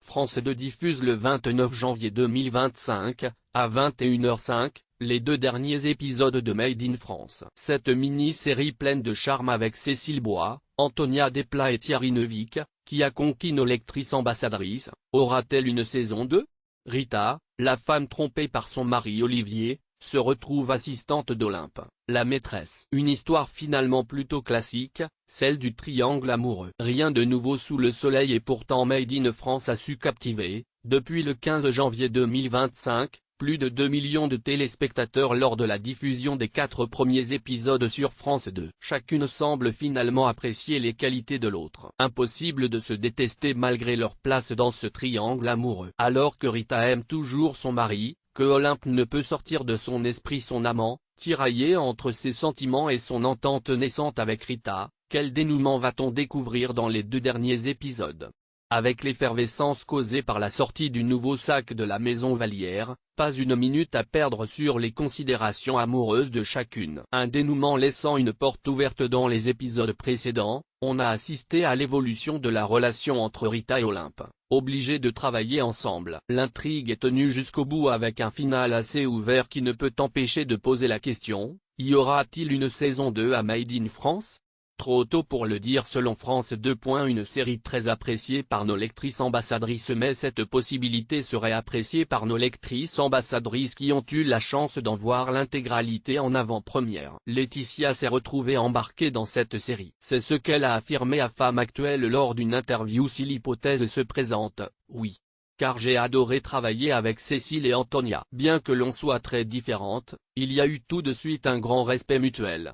France 2 diffuse le 29 janvier 2025, à 21h05, les 2 derniers épisodes de Made in France. Cette mini-série pleine de charme avec Cécile Bois, Antonia Desplat et Thierry Neuvik, qui a conquis nos lectrices ambassadrices, aura-t-elle une saison 2? Rita, la femme trompée par son mari Olivier, se retrouve assistante d'Olympe, la maîtresse. Une histoire finalement plutôt classique, celle du triangle amoureux. Rien de nouveau sous le soleil et pourtant Made in France a su captiver, depuis le 15 janvier 2025, plus de 2 millions de téléspectateurs lors de la diffusion des 4 premiers épisodes sur France 2. Chacune semble finalement apprécier les qualités de l'autre. Impossible de se détester malgré leur place dans ce triangle amoureux. Alors que Rita aime toujours son mari, que Olympe ne peut sortir de son esprit son amant, tiraillé entre ses sentiments et son entente naissante avec Rita, quel dénouement va-t-on découvrir dans les 2 derniers épisodes? Avec l'effervescence causée par la sortie du nouveau sac de la maison Vallière, pas une minute à perdre sur les considérations amoureuses de chacune. Un dénouement laissant une porte ouverte dans les épisodes précédents, on a assisté à l'évolution de la relation entre Rita et Olympe, obligés de travailler ensemble. L'intrigue est tenue jusqu'au bout avec un final assez ouvert qui ne peut empêcher de poser la question, y aura-t-il une saison 2 à Made in France? Trop tôt pour le dire selon France 2. Une série très appréciée par nos lectrices ambassadrices, mais cette possibilité serait appréciée par nos lectrices ambassadrices qui ont eu la chance d'en voir l'intégralité en avant-première. Laetitia s'est retrouvée embarquée dans cette série. C'est ce qu'elle a affirmé à Femme Actuelle lors d'une interview. Si l'hypothèse se présente, oui. Car j'ai adoré travailler avec Cécile et Antonia. Bien que l'on soit très différentes, il y a eu tout de suite un grand respect mutuel.